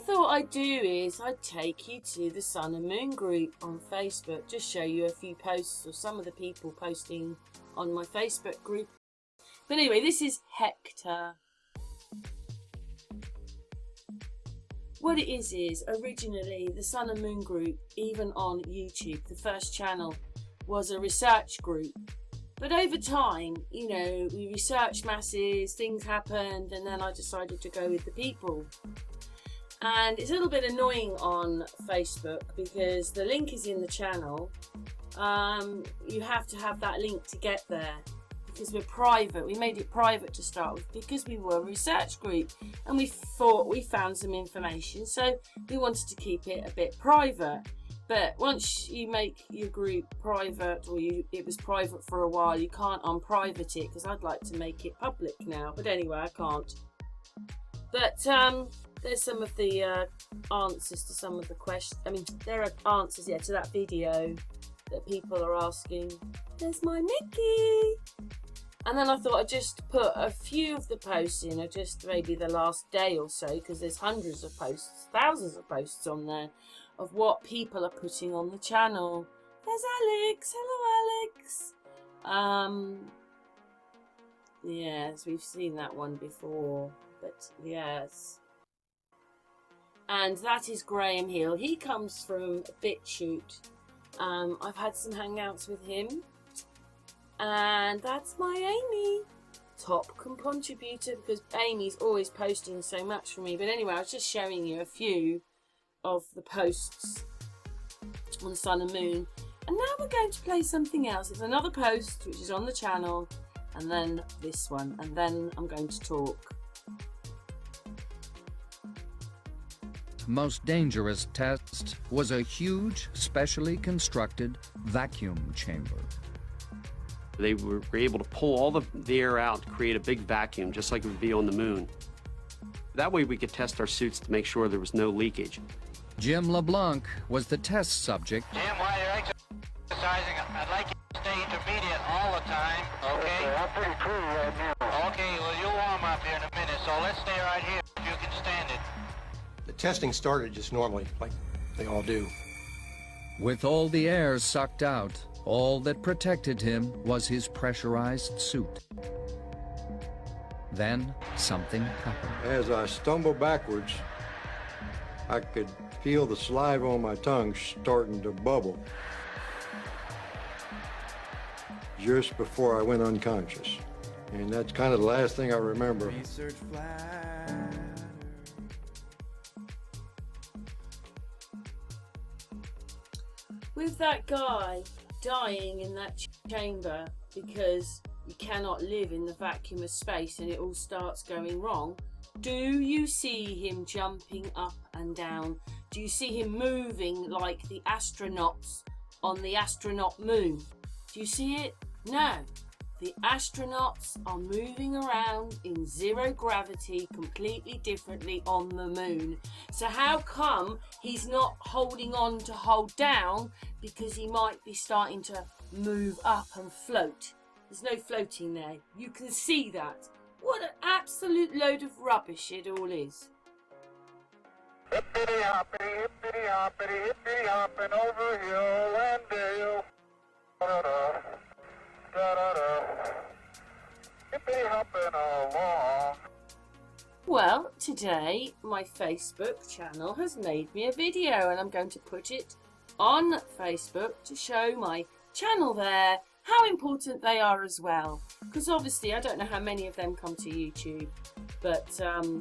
thought I'd do is I'd take you to the Sun and Moon group on Facebook, just show you a few posts of some of the people posting on my Facebook group. But anyway, this is Hector. What it is originally the Sun and Moon group, even on YouTube, the first channel, was a research group. But over time, you know, we researched masses, things happened, and then I decided to go with the people. And it's a little bit annoying on Facebook because the link is in the channel. You have to have that link to get there because we're private. We made it private to start with because we were a research group and we thought we found some information, so we wanted to keep it a bit private. But once you make your group private, or it was private for a while, you can't unprivate it, because I'd like to make it public now. But anyway, I can't. But there's some of the answers to some of the questions. I mean, there are answers, yeah, to that video that people are asking. There's my Mickey. And then I thought I'd just put a few of the posts in, or just maybe the last day or so, because there's hundreds of posts, thousands of posts on there, of what people are putting on the channel. There's Alex. Hello, Alex. Yes, we've seen that one before, but yes. And that is Graham Hill. He comes from BitChute. I've had some hangouts with him. And that's my Amy, top contributor, because Amy's always posting so much for me. But anyway, I was just showing you a few of the posts on Sun and Moon. And now we're going to play something else. It's another post which is on the channel, and then this one, and then I'm going to talk. Most dangerous test was a huge, specially constructed vacuum chamber. They were able to pull all the air out to create a big vacuum, just like it would be on the moon. That way we could test our suits to make sure there was no leakage. Jim LeBlanc was the test subject. Jim, while you're exercising, I'd like you to stay intermediate all the time, okay? I'm pretty cool right now. Okay, well, you'll warm up here in a minute, so let's stay right here if you can stand it. The testing started just normally, like they all do. With all the air sucked out, all that protected him was his pressurized suit. Then something happened. As I stumbled backwards, I could feel the saliva on my tongue starting to bubble just before I went unconscious. And that's kind of the last thing I remember. With that guy dying in that chamber because you cannot live in the vacuum of space and it all starts going wrong, do you see him jumping up and down? Do you see him moving like the astronauts on the astronaut moon? Do you see it? No. The astronauts are moving around in zero gravity completely differently on the moon. So how come he's not holding on to hold down? Because he might be starting to move up and float. There's no floating there. You can see that. What an absolute load of rubbish it all is. Hippity hoppity, hippity hoppity, hippity hopping over hill and dale. Da-da-da, da-da-da, hippity hopping along. Well, today my Facebook channel has made me a video and I'm going to put it on Facebook to show my channel there how important they are as well, because obviously I don't know how many of them come to YouTube, but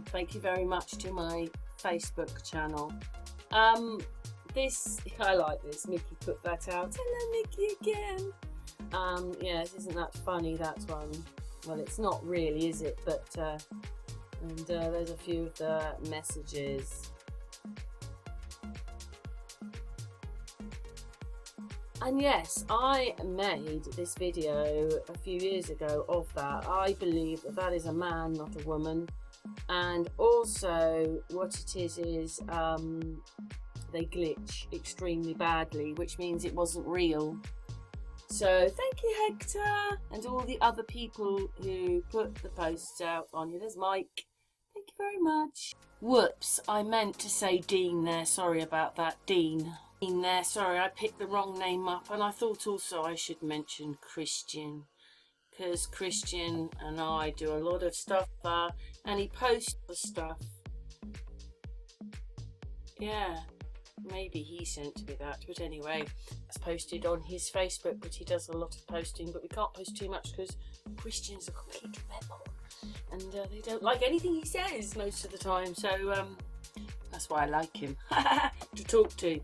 thank you very much to my Facebook channel. This, I like this, Mickey put that out. Hello Mickey again. Yes, isn't that funny, that one? Well, it's not really, is it? But and there's a few of the messages. And yes, I made this video a few years ago of that. I believe that that is a man, not a woman. And also what it is they glitch extremely badly, which means it wasn't real. So thank you, Hector, and all the other people who put the posts out on you. There's Mike. Thank you very much. Whoops, I meant to say Dean there. Sorry about that, Dean. Dean there, sorry, I picked the wrong name up, and I thought also I should mention Christian, because Christian and I do a lot of stuff there, and he posts the stuff. Yeah, maybe he sent me that, but anyway, it's posted on his Facebook, but he does a lot of posting, but we can't post too much because Christian's a complete rebel, and they don't like anything he says most of the time, so that's why I like him to talk to.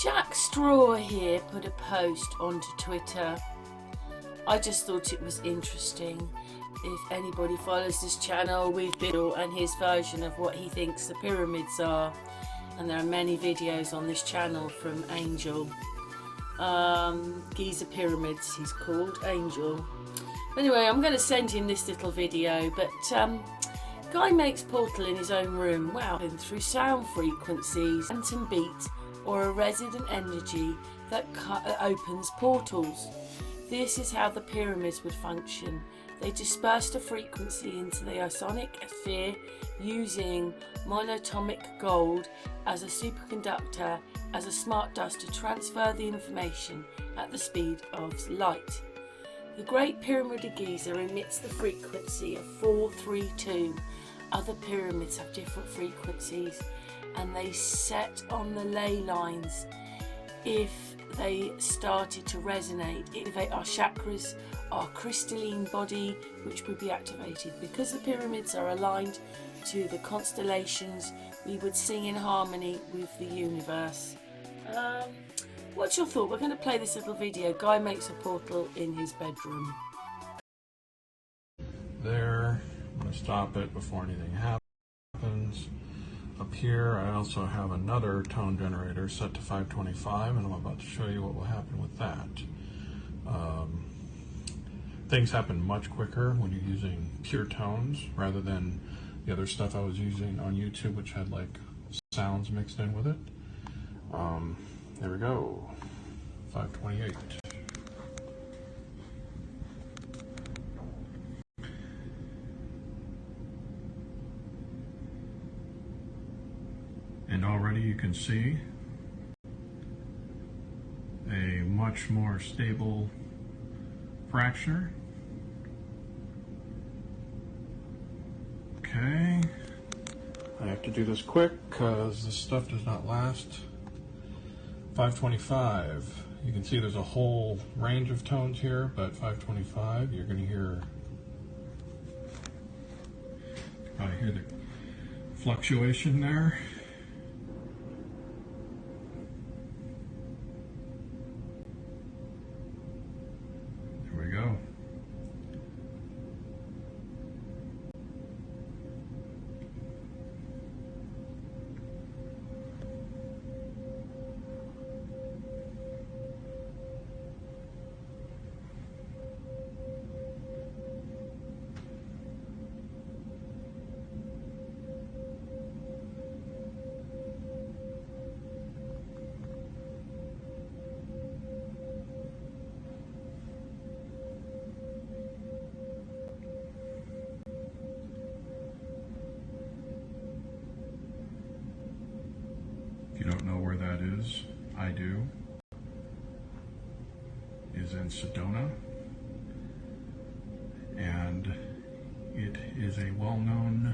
Jack Straw here put a post onto Twitter. I just thought it was interesting. If anybody follows this channel, we've been and his version of what he thinks the pyramids are, and there are many videos on this channel from Angel. Giza Pyramids he's called, Angel. Anyway, I'm going to send him this little video, but guy makes portal in his own room, wow, and through sound frequencies, phantom beat, or a resident energy that opens portals. This is how the pyramids would function. They dispersed a frequency into the ozonic sphere using monatomic gold as a superconductor, as a smart dust to transfer the information at the speed of light. The Great Pyramid of Giza emits the frequency of 432. Other pyramids have different frequencies, and they set on the ley lines. If they started to resonate, our chakras, our crystalline body, which would be activated. Because the pyramids are aligned to the constellations, we would sing in harmony with the universe. What's your thought? We're going to play this little video. Guy makes a portal in his bedroom. There, I'm going to stop it before anything happens. Up here, I also have another tone generator set to 525, and I'm about to show you what will happen with that. Things happen much quicker when you're using pure tones rather than the other stuff I was using on YouTube, which had like sounds mixed in with it. There we go, 528. And already you can see a much more stable fracture. Okay, I have to do this quick because this stuff does not last. 525. You can see there's a whole range of tones here, but 525, you're going to hear the fluctuation there. There we go. If you don't know where that is, I do. Is in Sedona, and it is a well-known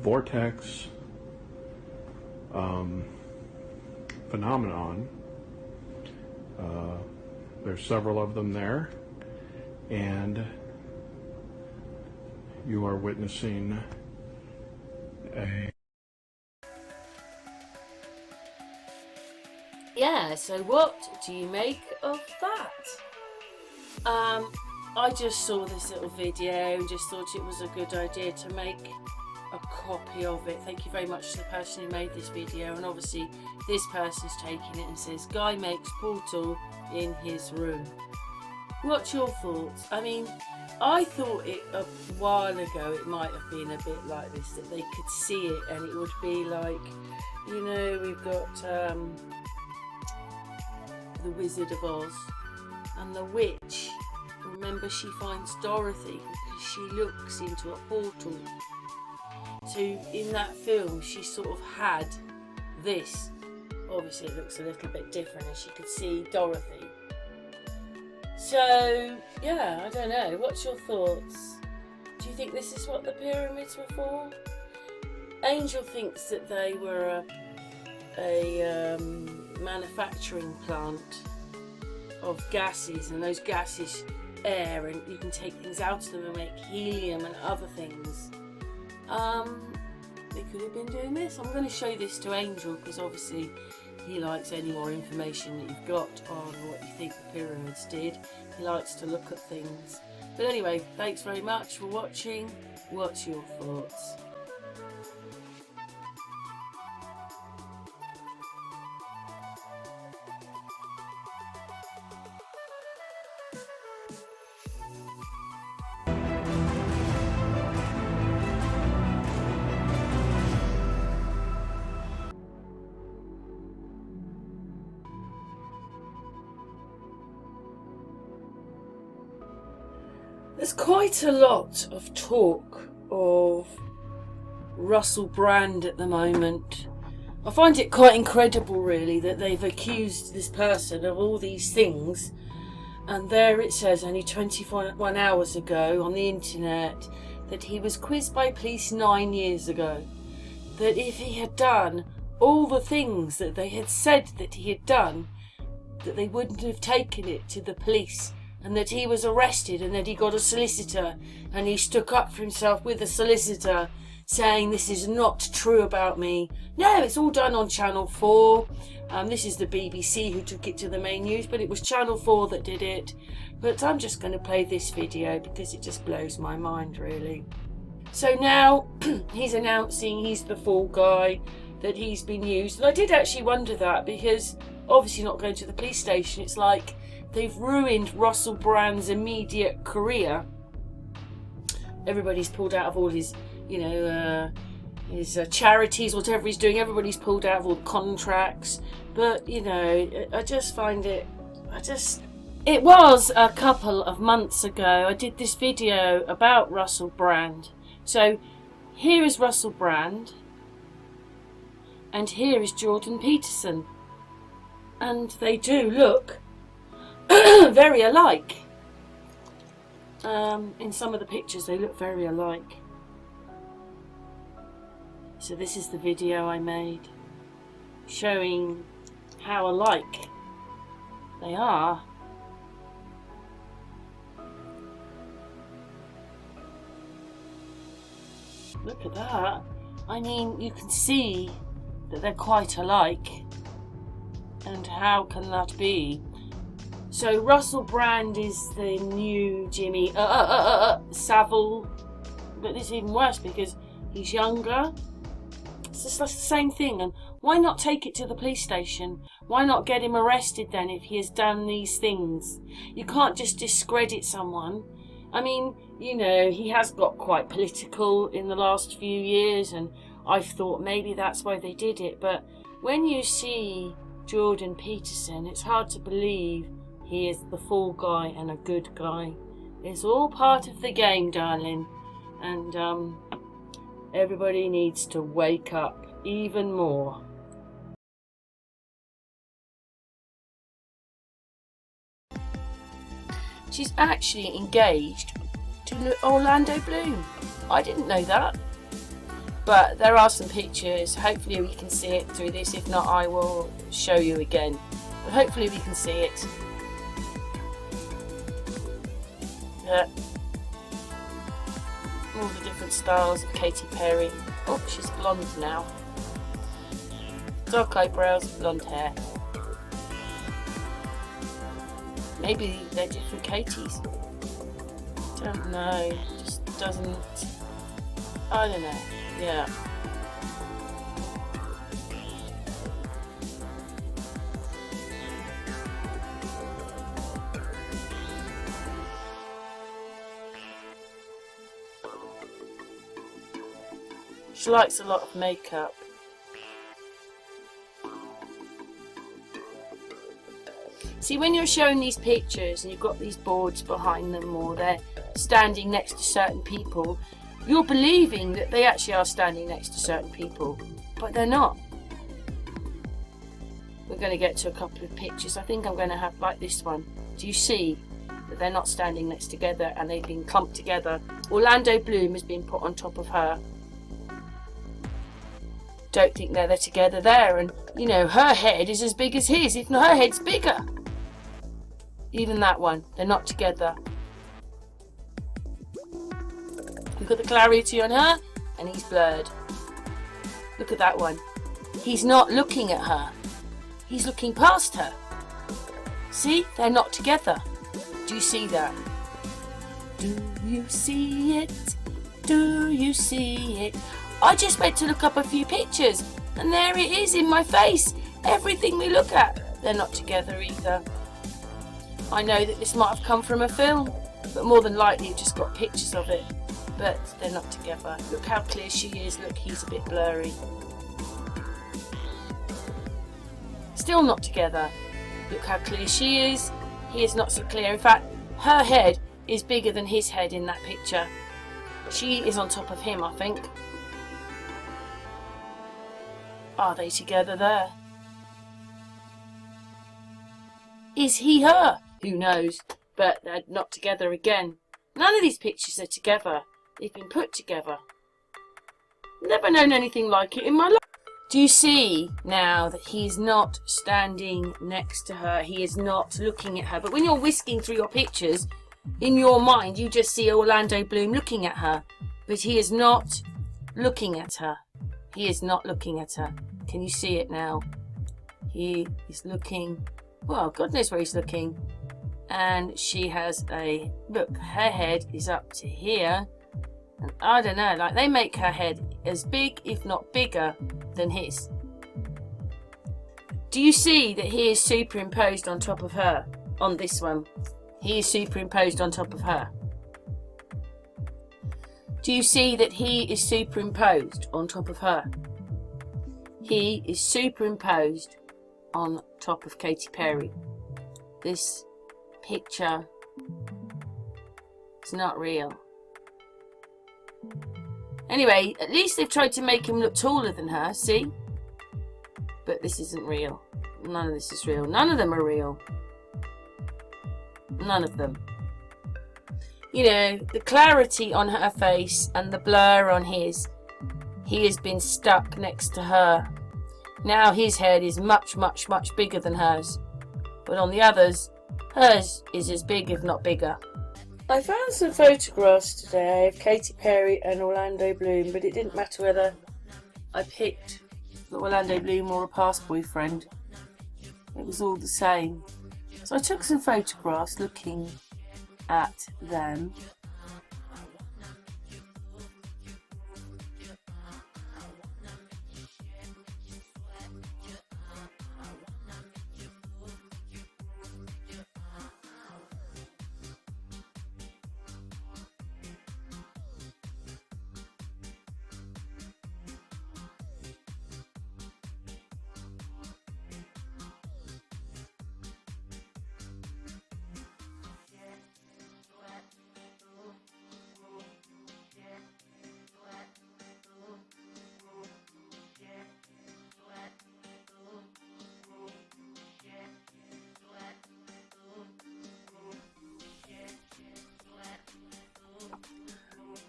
vortex phenomenon. There's several of them there, and you are witnessing a Yeah, so what do you make of that? I just saw this little video and just thought it was a good idea to make a copy of it. Thank you very much to the person who made this video, and obviously this person's taking it and says, Guy makes portal in his room. What's your thoughts? I mean, I thought it a while ago it might have been a bit like this, that they could see it and it would be like, you know, we've got the Wizard of Oz and the witch. Remember, she finds Dorothy because she looks into a portal. So in that film she sort of had this. Obviously it looks a little bit different and she could see Dorothy. So yeah, I don't know, what's your thoughts? Do you think this is what the pyramids were for? Angel thinks that they were a manufacturing plant of gases, and those gases air, and you can take things out of them and make helium and other things. They could have been doing this. I'm going to show this to Angel because obviously he likes any more information that you've got on what you think the pyramids did. He likes to look at things. But anyway, thanks very much for watching. What's your thoughts? There's quite a lot of talk of Russell Brand at the moment. I find it quite incredible really that they've accused this person of all these things, and there it says only 21 hours ago on the internet that he was quizzed by police 9 years ago, that if he had done all the things that they had said that he had done, that they wouldn't have taken it to the police, and that he was arrested and that he got a solicitor and he stuck up for himself with a solicitor saying this is not true about me. No, it's all done on Channel 4. This is the BBC who took it to the main news, but it was Channel 4 that did it. But I'm just going to play this video because it just blows my mind really. So now he's announcing he's the fall guy, that he's been used. And I did actually wonder that, because obviously not going to the police station, it's like they've ruined Russell Brand's immediate career. Everybody's pulled out of all his, you know, his charities, whatever he's doing. Everybody's pulled out of all the contracts. But, you know, I just find it, it was a couple of months ago I did this video about Russell Brand. So here is Russell Brand and here is Jordan Peterson, and they do look very alike. In some of the pictures they look very alike. So this is the video I made showing how alike they are. Look at that. I mean, you can see that they're quite alike. And how can that be? So Russell Brand is the new Jimmy Savile. But it's even worse because he's younger. It's just like the same thing. And why not take it to the police station? Why not get him arrested then if he has done these things? You can't just discredit someone. I mean, you know, he has got quite political in the last few years, and I've thought maybe that's why they did it. But when you see Jordan Peterson, it's hard to believe he is the fall guy and a good guy. It's all part of the game, darling. And everybody needs to wake up even more. She's actually engaged to Orlando Bloom. I didn't know that. But there are some pictures. Hopefully we can see it through this. If not, I will show you again. But hopefully we can see it. All the different styles of Katy Perry. Oh, she's blonde now. Dark eyebrows, blonde hair. Maybe they're different Katys. Don't know. Just doesn't. I don't know. Yeah. She likes a lot of makeup. See, when you're showing these pictures and you've got these boards behind them, or they're standing next to certain people, you're believing that they actually are standing next to certain people, but they're not. We're going to get to a couple of pictures. I think I'm going to have like this one. Do you see that they're not standing next together and they've been clumped together? Orlando Bloom has been put on top of her. Don't think they're together there, and you know, her head is as big as his, if not her head's bigger. Even that one, they're not together. Look at the clarity on her, and he's blurred. Look at that one. He's not looking at her. He's looking past her. See? They're not together. Do you see that? Do you see it? Do you see it? I just went to look up a few pictures, and there it is in my face. Everything we look at, they're not together either. I know that this might have come from a film, but more than likely you've just got pictures of it. But they're not together. Look how clear she is. Look, he's a bit blurry. Still not together. Look how clear she is. He is not so clear. In fact, her head is bigger than his head in that picture. She is on top of him, I think. Are they together there? Is he her? Who knows? But they're not together again. None of these pictures are together. They've been put together. Never known anything like it in my life. Do you see now that he's not standing next to her? He is not looking at her. But when you're whisking through your pictures, in your mind you just see Orlando Bloom looking at her. But he is not looking at her. He is not looking at her. Can you see it now? He is looking. Well, God knows where he's looking. And she has a... Look, her head is up to here. And I don't know, like they make her head as big, if not bigger, than his. Do you see that he is superimposed on top of her? On this one. He is superimposed on top of her. Do you see that he is superimposed on top of her? He is superimposed on top of Katy Perry. This picture is not real. Anyway, at least they've tried to make him look taller than her, see? But this isn't real. None of this is real. None of them are real. None of them. You know, the clarity on her face and the blur on his he has been stuck next to her. Now his head is much, much, much bigger than hers. But on the others, hers is as big, if not bigger. I found some photographs today of Katy Perry and Orlando Bloom, but it didn't matter whether I picked the Orlando Bloom or a past boyfriend. It was all the same. So I took some photographs looking at them.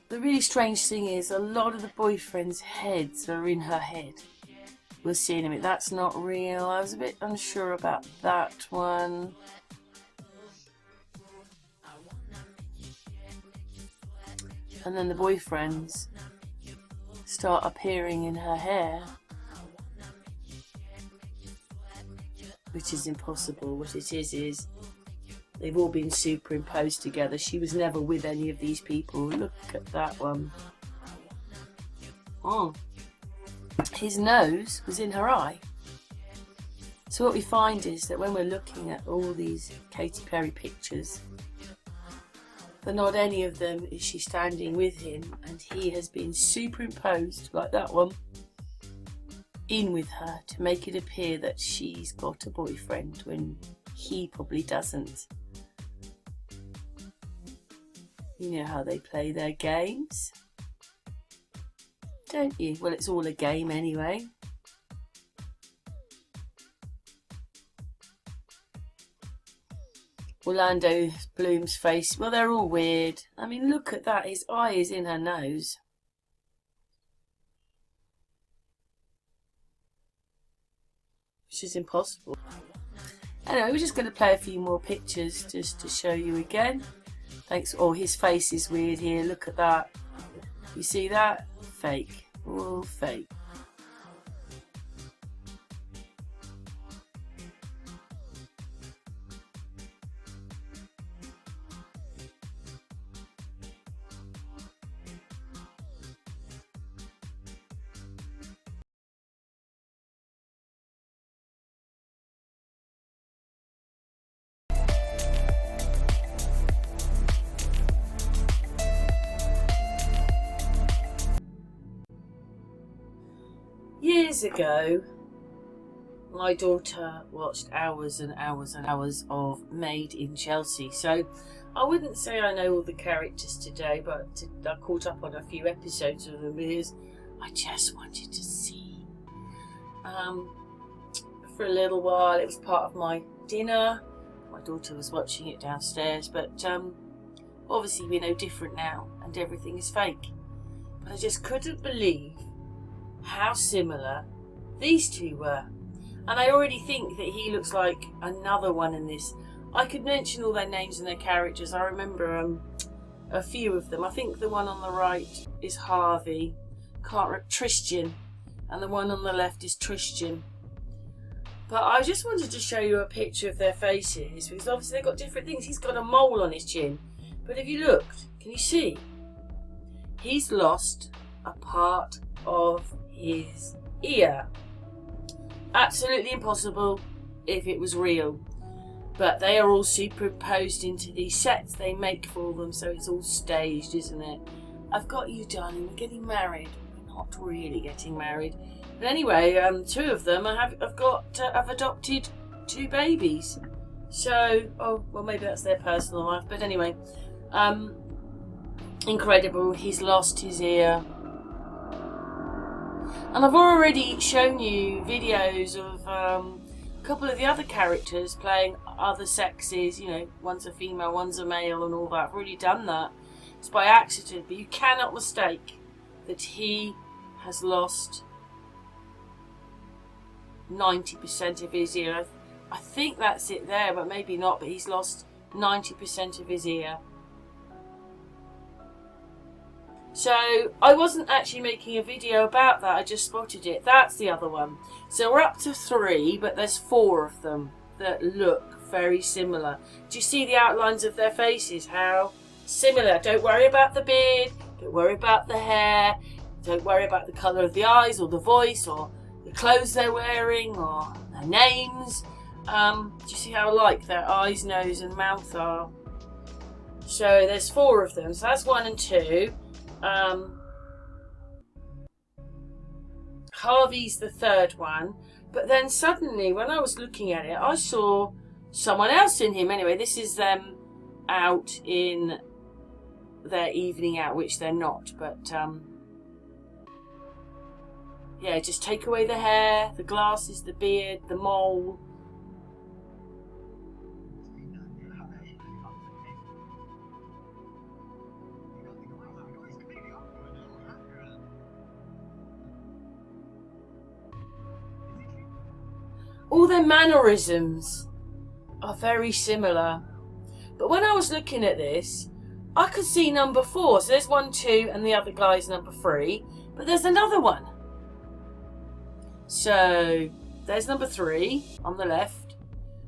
The really strange thing is a lot of the boyfriends' heads are in her head. We'll see in a minute. That's not real. I was a bit unsure about that one. And then the boyfriends start appearing in her hair, which is impossible. What it is they've all been superimposed together. She was never with any of these people. Look at that one. Oh, his nose was in her eye. So what we find is that when we're looking at all these Katy Perry pictures, for not any of them is she standing with him, and he has been superimposed, like that one, in with her to make it appear that she's got a boyfriend when he probably doesn't. You know how they play their games, don't you? Well, it's all a game anyway. Orlando Bloom's face, well, they're all weird. I mean, look at that. His eye is in her nose. Which is impossible. Anyway, we're just going to play a few more pictures just to show you again. Thanks. Oh, his face is weird here. Look at that. You see that? Fake. All fake. Years ago, my daughter watched hours and hours and hours of Made in Chelsea. So I wouldn't say I know all the characters today, but I caught up on a few episodes of them because I just wanted to see. For a little while, it was part of my dinner. My daughter was watching it downstairs, but obviously we're no different now, and everything is fake. But I just couldn't believe how similar these two were, and I already think that he looks like another one in this. I could mention all their names and their characters. I remember a few of them. I think the one on the right is Harvey, Tristan, and the one on the left is Tristan. But I just wanted to show you a picture of their faces, because obviously they've got different things. He's got a mole on his chin, but if you looked, can you see? He's lost a part of his ear. Absolutely impossible if it was real, but they are all superimposed into these sets they make for them, so it's all staged, isn't it? I've got you, darling, we're getting married. We're not really getting married, but anyway, two of them I've adopted two babies, so oh well, maybe that's their personal life, but anyway, incredible. He's lost his ear. And I've already shown you videos of a couple of the other characters playing other sexes, you know, one's a female, one's a male and all that. I've already done that. It's by accident, but you cannot mistake that he has lost 90% of his ear. I think that's it there, but maybe not, but he's lost 90% of his ear. So I wasn't actually making a video about that, I just spotted it. That's the other one. So we're up to 3, but there's 4 of them that look very similar. Do you see the outlines of their faces? How similar. Don't worry about the beard, don't worry about the hair, don't worry about the colour of the eyes or the voice or the clothes they're wearing or their names. Do you see how alike their eyes, nose and mouth are? So there's 4 of them. So that's 1 and 2. Harvey's the 3rd one. But then suddenly when I was looking at it, I saw someone else in him. Anyway, this is them out in their evening out, which they're not. But yeah, just take away the hair, the glasses, the beard, the mole. All their mannerisms are very similar. But when I was looking at this, I could see number 4. So there's 1, 2, and the other guy's number 3. But there's another one. So there's number 3 on the left.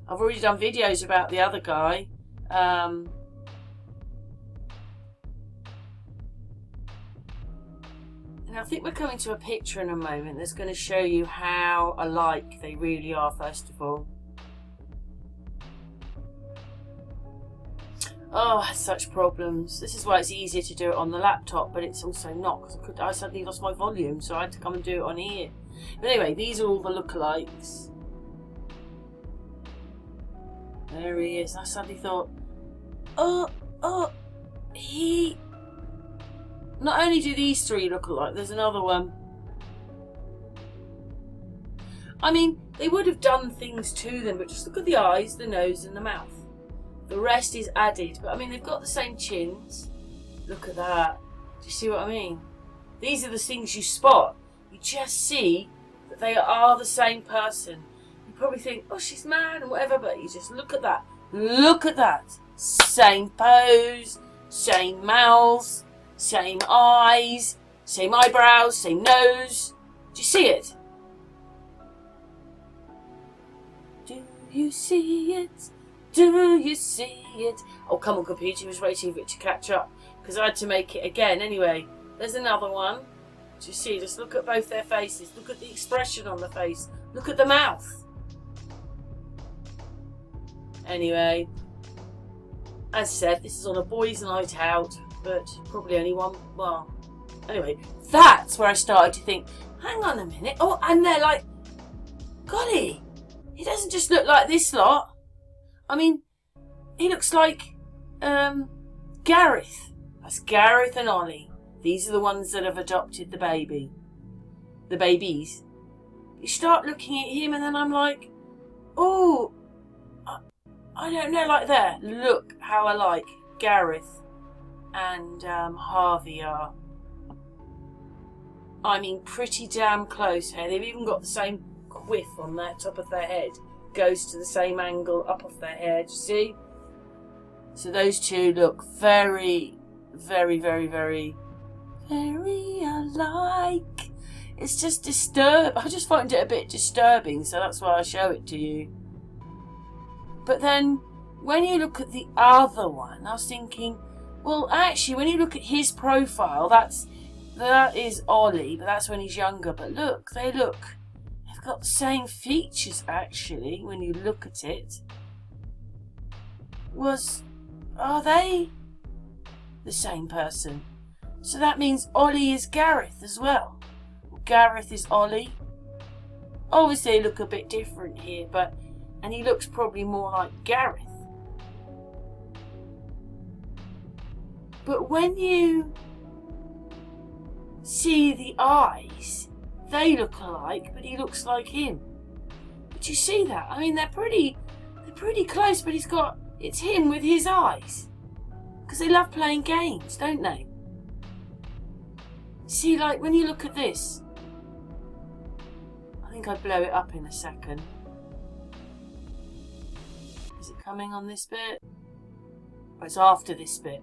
I've already done videos about the other guy. And I think we're coming to a picture in a moment that's going to show you how alike they really are, first of all. Oh, I had such problems. This is why it's easier to do it on the laptop, but it's also not, because I suddenly lost my volume, so I had to come and do it on here. But anyway, these are all the lookalikes. There he is. I suddenly thought, he... Not only do these 3 look alike, there's another one. I mean, they would have done things to them, but just look at the eyes, the nose and the mouth. The rest is added. But I mean, they've got the same chins. Look at that. Do you see what I mean? These are the things you spot. You just see that they are the same person. You probably think, oh, she's mad and whatever, but you just look at that. Look at that. Same pose, same mouths, same eyes, same eyebrows, same nose. Do you see it? Do you see it? Do you see it? Oh, come on, computer. I was waiting for it to catch up because I had to make it again. Anyway, there's another one. Do you see? Just look at both their faces. Look at the expression on the face. Look at the mouth. Anyway, as I said, this is on a boys' night out, but probably only one. Well, anyway, that's where I started to think, hang on a minute. Oh, and they're like, golly, he doesn't just look like this lot. I mean, he looks like Gareth. That's Gareth and Ollie. These are the ones that have adopted the baby. The babies. You start looking at him and then I'm like, oh, I don't know, like there. Look how alike Gareth and Harvey are. I mean, pretty damn close here. They've even got the same quiff on the top of their head. Goes to the same angle up off their head, you see? So those 2 look very, very, very, very, very alike. It's just disturbing. I just find it a bit disturbing, so that's why I show it to you. But then, when you look at the other one, I was thinking, well, actually, when you look at his profile, that is Ollie, but that's when he's younger. But look, they've got the same features, actually, when you look at it. Are they the same person? So that means Ollie is Gareth as well. Gareth is Ollie. Obviously, they look a bit different here, and he looks probably more like Gareth. But when you see the eyes, they look alike, but he looks like him. But you see that? I mean, they're pretty close, but it's him with his eyes. Because they love playing games, don't they? See, like, when you look at this, think I'd blow it up in a second. Is it coming on this bit? Oh, it's after this bit.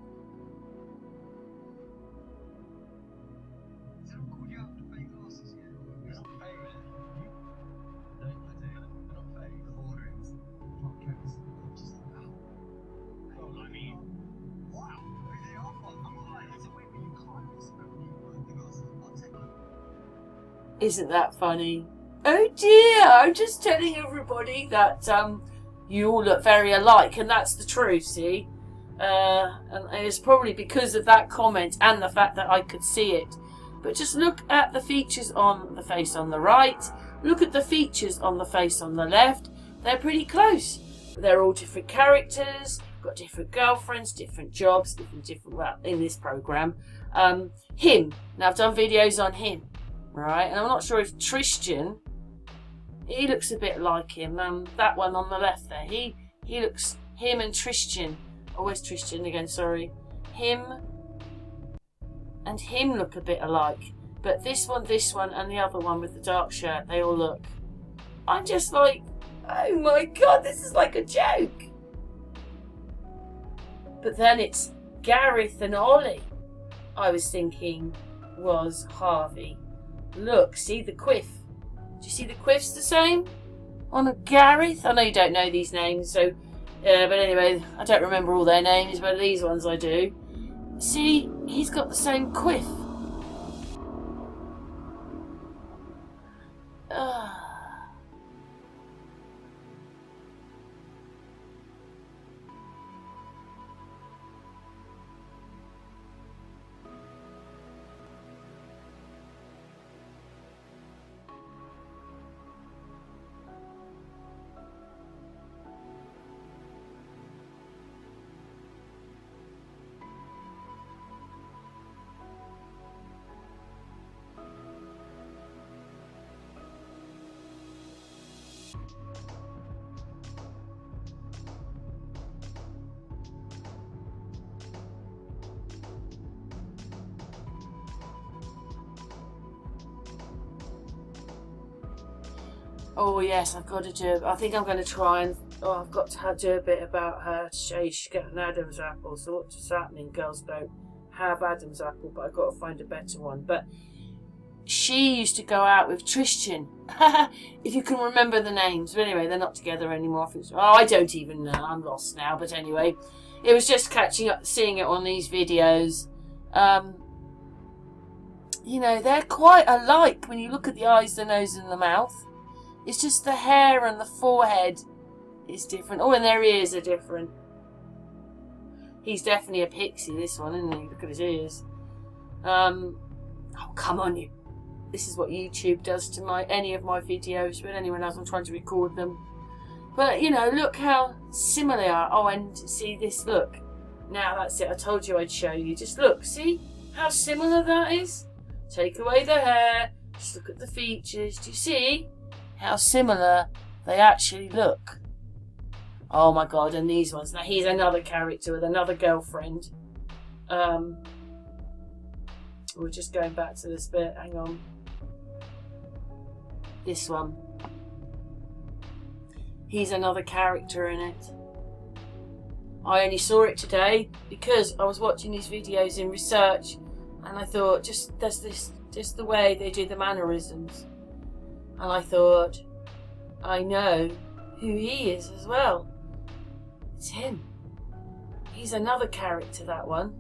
Isn't that funny? Oh dear, I'm just telling everybody that you all look very alike, and that's the truth, see? And it's probably because of that comment and the fact that I could see it. But just look at the features on the face on the right, look at the features on the face on the left. They're pretty close. They're all different characters, got different girlfriends, different jobs, different well, in this program. Him, now I've done videos on him. Right, and I'm not sure if Tristan, he looks a bit like him. That one on the left there, he looks, him and Tristan, oh where's Tristan again, sorry. Him and him look a bit alike. But this one and the other one with the dark shirt, they all look. I'm just like, oh my god, this is like a joke. But then it's Gareth and Ollie, I was thinking was Harvey. Look, see the quiff. Do you see the quiff's the same on a Gareth? I know you don't know these names, so but anyway, I don't remember all their names, but these ones I do. See, he's got the same quiff. Oh yes, I've got to do it. I think I'm going to try and... Oh, I've got to do a bit about her to show you she's got an Adam's apple. So what does that mean? Girls don't have Adam's apple, but I've got to find a better one. But she used to go out with Tristan. If you can remember the names. But anyway, they're not together anymore. Oh, I don't even know. I'm lost now. But anyway, it was just catching up, seeing it on these videos. You know, they're quite alike when you look at the eyes, the nose and the mouth. It's just the hair and the forehead is different. Oh, and their ears are different. He's definitely a pixie, this one, isn't he? Look at his ears. Oh, come on, you. This is what YouTube does to any of my videos. But anyone else, I'm trying to record them. But, you know, look how similar they are. Oh, and see this, look. Now, that's it. I told you I'd show you. Just look, see how similar that is? Take away the hair. Just look at the features. Do you see how similar they actually look? Oh my god, and these ones. Now he's another character with another girlfriend. We're just going back to this bit, hang on. This one. He's another character in it. I only saw it today because I was watching these videos in research and I thought, just the way they do the mannerisms. And I thought, I know who he is as well. It's him. He's another character, that one.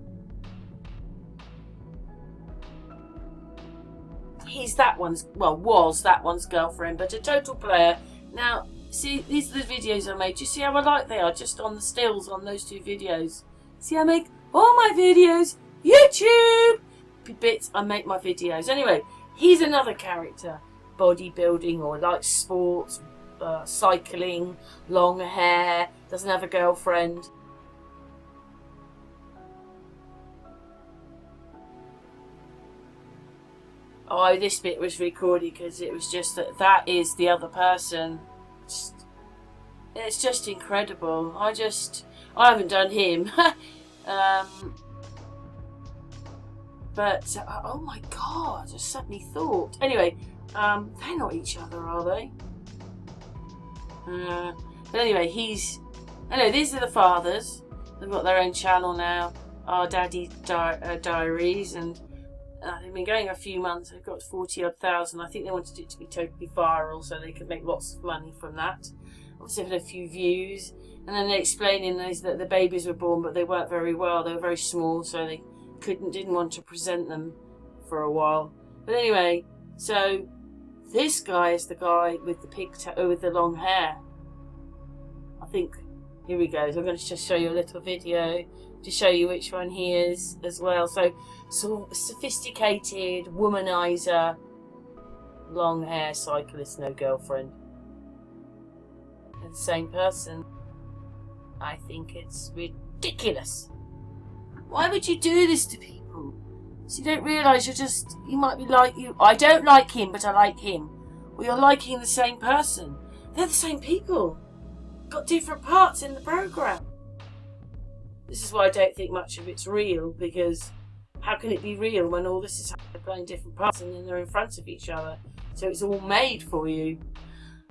He's that one's, well, was that one's girlfriend, but a total player. Now, see, these are the videos I made. Do you see how alike they are just on the stills on those two videos? See, I make all my videos YouTube bits. I make my videos. Anyway, he's another character. Bodybuilding or likes sports, cycling, long hair, doesn't have a girlfriend. Oh, this bit was recorded because it was just that is the other person. It's just incredible. I haven't done him. But, oh my god, I suddenly thought. Anyway, They're not each other, are they? But anyway, these are the fathers. They've got their own channel now, Our Daddy Diaries, and they've been going a few months. They've got 40-odd thousand. I think they wanted it to be totally viral so they could make lots of money from that. Obviously, had a few views, and then they're explaining that the babies were born, but they weren't very well. They were very small, so they didn't want to present them for a while. But anyway, so this guy is the guy with the with the long hair. I think. Here we go. So I'm going to just show you a little video to show you which one he is as well. So sophisticated womanizer, long hair cyclist, no girlfriend. And the same person. I think it's ridiculous. Why would you do this to people? So you don't realise you might be like you. I don't like him, but I like him. Well, you're liking the same person. They're the same people. Got different parts in the programme. This is why I don't think much of it's real, because how can it be real when all this is happening, playing different parts and then they're in front of each other? So it's all made for you.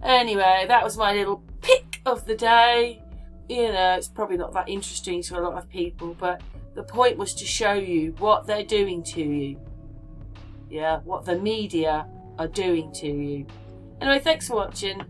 Anyway, that was my little pick of the day. You know, it's probably not that interesting to a lot of people, but the point was to show you what they're doing to you. Yeah, what the media are doing to you. Anyway, thanks for watching.